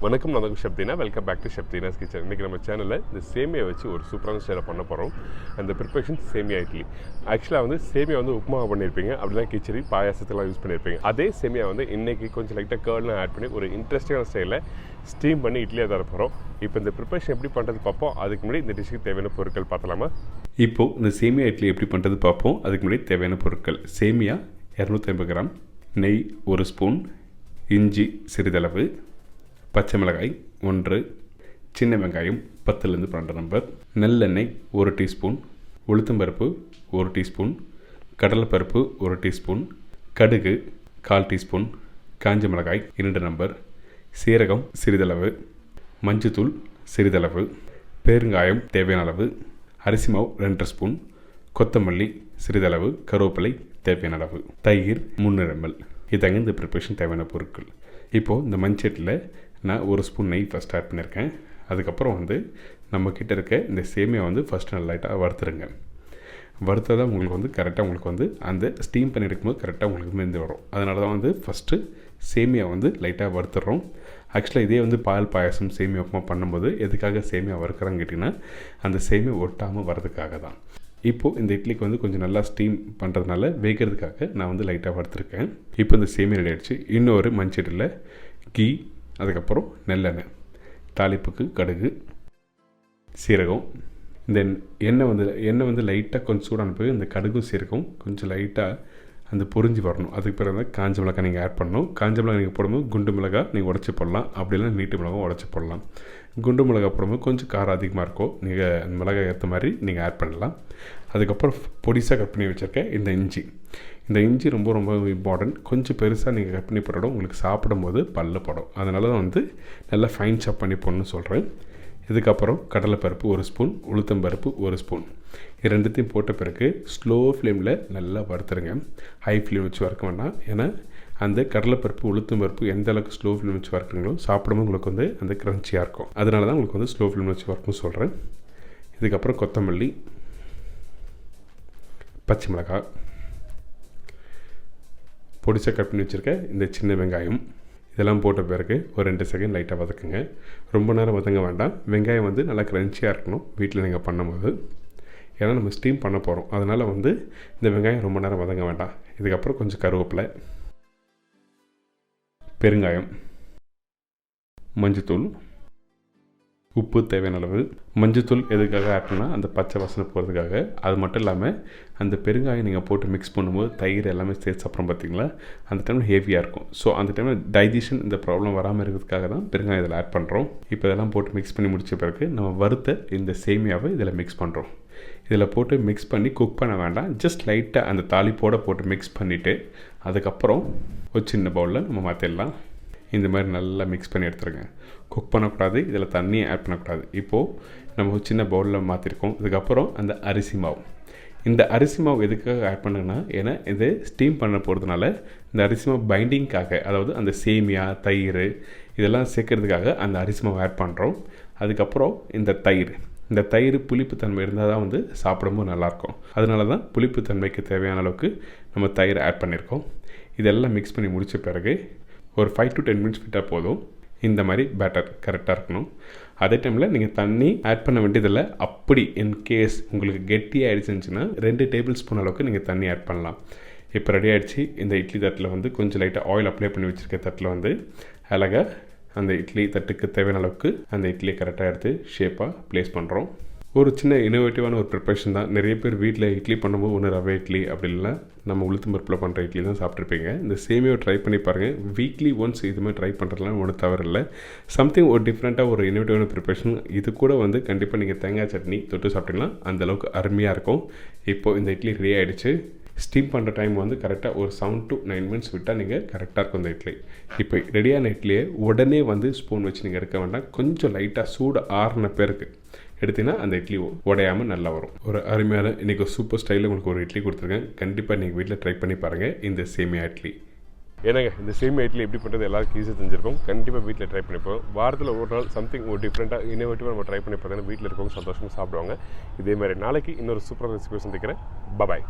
வணக்கம், நான் chef Deena. Welcome back to chef Deena's kitchen. இன்றைக்கி நம்ம சேனலில் இந்த சேமியா வச்சு ஒரு சூப்பரான ஸ்டைலை பண்ண போகிறோம். அந்த ப்ரிப்பரேஷன் சேமியா இட்லி. ஆக்சுவலாக வந்து சேமியா வந்து உப்புமா பண்ணியிருப்பீங்க, அப்படிலாம் கிச்சடி பாயாசத்துலாம் யூஸ் பண்ணியிருப்பீங்க. அதே சேமியா வந்து இன்றைக்கி கொஞ்சம் லைட்டாக கேர்லாம் ஆட் பண்ணி ஒரு இன்ட்ரெஸ்டிங்கான ஸ்டைலில் ஸ்டீம் பண்ணி இட்லியாக தர போகிறோம். இப்போ இந்த ப்ரிப்பரேஷன் எப்படி பண்ணுறது பார்ப்போம். அதுக்கு முன்னாடி இந்த டிஷ்ஷுக்கு தேவையான பொருட்கள் பார்த்தலாமா? இப்போது இந்த சேமியா இட்லி எப்படி பண்ணுறது பார்ப்போம். அதுக்கு முன்னாடி தேவையான பொருட்கள்: சேமியா 250 கிராம், நெய் 1 ஸ்பூன், இஞ்சி சிறிதளவு, பச்சை மிளகாய் 1, சின்ன வெங்காயம் 10-12 நம்பர், நல்லெண்ணெய் 1 டீஸ்பூன், உளுத்தம்பருப்பு 1 டீஸ்பூன், கடலைப்பருப்பு 1 டீஸ்பூன், கடுகு 1/4 டீஸ்பூன், காஞ்ச மிளகாய் 2 நம்பர், சீரகம் சிறிதளவு, மஞ்சத்தூள் சிறிதளவு, பெருங்காயம் தேவையான அளவு, அரிசி மாவு 2 ஸ்பூன், கொத்தமல்லி சிறிதளவு, கருவேப்பிலை தேவையான அளவு, தயிர் 3 ml. இதாங்க இந்த ப்ரிப்பரேஷன் தேவையான பொருட்கள். இப்போது இந்த மண்சட்டியில் நான் 1 ஸ்பூன் நெய் ஃபஸ்ட் ஆட் பண்ணியிருக்கேன். அதுக்கப்புறம் வந்து நம்மக்கிட்ட இருக்க இந்த சேமியா வந்து ஃபஸ்ட்டு நல்லா லைட்டாக வறுத்துருங்க. வறுத்ததான் உங்களுக்கு வந்து கரெக்டாக உங்களுக்கு வந்து அந்த ஸ்டீம் பண்ணி எடுக்கும்போது கரெக்டாக உங்களுக்கு மேந்து வரும். அதனால தான் வந்து ஃபஸ்ட்டு சேமியா வந்து லைட்டாக வறுத்துடுறோம். ஆக்சுவலாக இதே வந்து பால் பாயாசம் சேமியா உப்புமா பண்ணும்போது எதுக்காக சேமியா வறுக்கிறான்னு கேட்டிங்கன்னா அந்த சேமியா ஒட்டாமல் வரதுக்காக தான். இப்போது இந்த இட்லிக்கு வந்து கொஞ்சம் நல்லா ஸ்டீம் பண்ணுறதுனால வேகிறதுக்காக நான் வந்து லைட்டாக வறுத்துருக்கேன். இப்போ இந்த சேமியா ரெடி ஆகிடுச்சு. இன்னொரு மண்சட்டியில் கீ, அதுக்கப்புறம் நல்லெண்ணெய், தாளிப்புக்கு கடுகு, சீரகம். இந்த எண்ணெய் வந்து லைட்டாக கொஞ்சம் சூடான போய் இந்த கடுகும் சீரகம் கொஞ்சம் லைட்டாக அந்த பொரிஞ்சு வரணும். அதுக்கு பிறகு வந்து காஞ்ச மிளகாய் நீங்கள் ஆட் பண்ணணும். காஞ்ச மிளகாய் நீங்கள் போடும்போது குண்டு மிளகாய் நீங்கள் உடச்சி போடலாம், அப்படிலாம் நீட்டு மிளகாய் உடச்சி போடலாம். குண்டு மிளகாய் போடும்போது கொஞ்சம் காரம் அதிகமாக இருக்கும், நீங்கள் அந்த மிளகாய் ஏற்ற மாதிரி நீங்கள் ஆட் பண்ணலாம். அதுக்கப்புறம் பொடிசாக கட் பண்ணி வச்சுருக்கேன் இந்த இஞ்சி ரொம்ப ரொம்ப இம்பார்ட்டன்ட். கொஞ்சம் பெருசாக நீங்கள் கட் பண்ணி போடணும், உங்களுக்கு சாப்பிடும்போது பல்ல படும். அதனால தான் வந்து நல்லா ஃபைன் சாப் பண்ணி போடணும்னு சொல்கிறேன். இதுக்கப்புறம் கடலைப்பருப்பு 1 ஸ்பூன், உளுத்தம்பருப்பு 1 ஸ்பூன். இது ரெண்டுத்தையும் போட்ட பிறகு ஸ்லோ ஃப்ளேமில் நல்லா வறுத்துருங்க. ஹை ஃப்ளேம் வச்சு வறுக்க வேண்டாம். ஏன்னா அந்த கடலைப்பருப்பு உளுத்தம்பருப்பு எந்த அளவுக்கு ஸ்லோ ஃப்ளேம் வச்சு வறுக்குறீங்களோ சாப்பிடும்போது உங்களுக்கு வந்து அந்த க்ரன்ச்சியாக இருக்கும். அதனால தான் உங்களுக்கு வந்து ஸ்லோ ஃப்ளேம் வச்சு வறுக்கணும்னு சொல்கிறேன். இதுக்கப்புறம் கொத்தமல்லி, பச்சை மிளகாய், பொடிசாக கட் பண்ணி வச்சுருக்கேன் இந்த சின்ன வெங்காயம், இதெல்லாம் போட்ட பிறகு ஒரு 2 செகண்ட் லைட்டாக வதக்குங்க. ரொம்ப நேரம் வதங்க வேண்டாம். வெங்காயம் வந்து நல்லா க்ரன்ச்சியாக இருக்கணும் வீட்டில் நீங்கள் பண்ணும்போது. ஏன்னா நம்ம ஸ்டீம் பண்ண போகிறோம், அதனால் வந்து இந்த வெங்காயம் ரொம்ப நேரம் வதங்க வேண்டாம். இதுக்கப்புறம் கொஞ்சம் கருவேப்பிலை, பெருங்காயம், மஞ்சத்தூள், உப்பு தேவையான அளவு. மஞ்சத்தூள் எதுக்காக ஆட் பண்ணால் அந்த பச்சை வாசனை போகிறதுக்காக. அது மட்டும் இல்லாமல் அந்த பெருங்காயம் நீங்கள் போட்டு மிக்ஸ் பண்ணும்போது தயிர் எல்லாமே சேர்த்து சாப்பிட்றோம் பார்த்தீங்களா, அந்த டைமில் ஹெவியாக இருக்கும். ஸோ அந்த டைமில் டைஜஷன் இந்த ப்ராப்ளம் வராமல் இருக்கிறதுக்காக தான் பெருங்காயம் இதில் ஆட் பண்ணுறோம். இப்போ இதெல்லாம் போட்டு மிக்ஸ் பண்ணி முடித்த பிறகு நம்ம வறுத்த இந்த சேமியாவை இதில் மிக்ஸ் பண்ணுறோம். இதில் போட்டு மிக்ஸ் பண்ணி குக் பண்ண வேண்டாம். ஜஸ்ட் லைட்டாக அந்த தாளிப்போடு போட்டு மிக்ஸ் பண்ணிவிட்டு அதுக்கப்புறம் ஒரு சின்ன பவுலில் நம்ம மாற்றிடலாம். இந்த மாதிரி நல்லா மிக்ஸ் பண்ணி எடுத்துருங்க. குக் பண்ணக்கூடாது, இதில் தண்ணியை ஆட் பண்ணக்கூடாது. இப்போது நம்ம ஒரு சின்ன பவுலில் மாற்றிருக்கோம். இதுக்கப்புறம் அந்த அரிசி மாவு, இந்த அரிசி மாவு எதுக்காக ஆட் பண்ணுங்கன்னா, ஏன்னா இது ஸ்டீம் பண்ண போகிறதுனால இந்த அரிசி மாவு பைண்டிங்காக, அதாவது அந்த சேமியா தயிர் இதெல்லாம் சேர்க்கறதுக்காக அந்த அரிசி மாவு ஆட் பண்ணுறோம். அதுக்கப்புறம் இந்த தயிர் புளிப்புத்தன்மை இருந்தால் தான் வந்து சாப்பிடும்போது நல்லாயிருக்கும். அதனால தான் புளிப்புத்தன்மைக்கு தேவையான அளவுக்கு நம்ம தயிர் ஆட் பண்ணியிருக்கோம். இதெல்லாம் மிக்ஸ் பண்ணி முடித்த பிறகு ஒரு 5 to 10 minutes விட்டால் போதும். இந்த மாதிரி பேட்டர் கரெக்டாக இருக்கணும். அதே டைமில் நீங்கள் தண்ணி ஆட் பண்ண வேண்டியதில்லை. அப்படி இன்கேஸ் உங்களுக்கு கெட்டியாக ஆகிடுச்சுன்னா 2 டேபிள் ஸ்பூன் அளவுக்கு நீங்கள் தண்ணி ஆட் பண்ணலாம். இப்போ ரெடி ஆகிடுச்சு. இந்த இட்லி தட்டில் வந்து கொஞ்சம் லைட்டாக ஆயில் அப்ளை பண்ணி வச்சுருக்க தட்டில் வந்து அழகாக அந்த இட்லி தட்டுக்கு தேவையான அளவுக்கு அந்த இட்லியை கரெக்டாக எடுத்து ஷேப்பாக ப்ளேஸ் பண்ணுறோம். ஒரு சின்ன இனோவேட்டிவான ஒரு ப்ரிப்பரேஷன் தான். நிறைய பேர் வீட்டில் இட்லி பண்ணும்போது ஒன்று ரவை இட்லி அப்படி இல்லை நம்ம உளுத்தம்பருப்பில் பண்ணுற இட்லி தான் சாப்பிட்ருப்பீங்க. இந்த சேமியாவை ட்ரை பண்ணி பாருங்கள். வீக்லி ஒன்ஸ் இது மாதிரி ட்ரை பண்ணுறதுலாம் ஒன்றும் தவறில்லை. சம்திங் ஒரு டிஃப்ரெண்ட்டாக ஒரு இனோவேட்டிவான ப்ரிப்பரேஷன். இது கூட வந்து கண்டிப்பாக நீங்கள் தேங்காய் சட்னி தொட்டு சாப்பிட்டீங்கன்னா அந்தளவுக்கு அருமையாக இருக்கும். இப்போது இந்த இட்லி ரெடி ஆகிடுச்சு. ஸ்டீம் பண்ணுற டைம் வந்து கரெக்டாக ஒரு 7 to 9 minutes விட்டால் நீங்கள் கரெக்டாக இருக்கும் இந்த இட்லி. இப்போ ரெடியான இட்லியை உடனே வந்து ஸ்பூன் வச்சு நீங்கள் எடுக்க வேண்டாம். கொஞ்சம் லைட்டாக சூடு ஆறின பேருக்கு எடுத்திங்கன்னா அந்த இட்லி உடையாமல் நல்லா வரும். ஒரு அருமையான இன்றைக்கி சூப்பர் ஸ்டைலில் உங்களுக்கு ஒரு இட்லி கொடுத்துருக்கேன். கண்டிப்பாக நீங்கள் வீட்டில் ட்ரை பண்ணி பாருங்கள் இந்த சேமியா இட்லி. ஏன்னாங்க இந்த சேமியா இட்லி எப்படி பண்ணுறது எல்லாருக்கும் ஈஸியாக தெரிஞ்சிருக்கும். கண்டிப்பாக வீட்டில் ட்ரை பண்ணிப்போம். வாரத்தில் ஒரு நாள் சம்திங் ஒரு டிஃப்ரெண்ட்டாக இனோவேட்டிவாக நம்ம ட்ரை பண்ணி பார்த்தீங்கன்னா வீட்டில் இருக்கவங்க சந்தோஷமாக சாப்பிடுவாங்க. இதே மாதிரி நாளைக்கு இன்னொரு சூப்பரான ரெசிபி சந்திக்கிறேன். பாய்.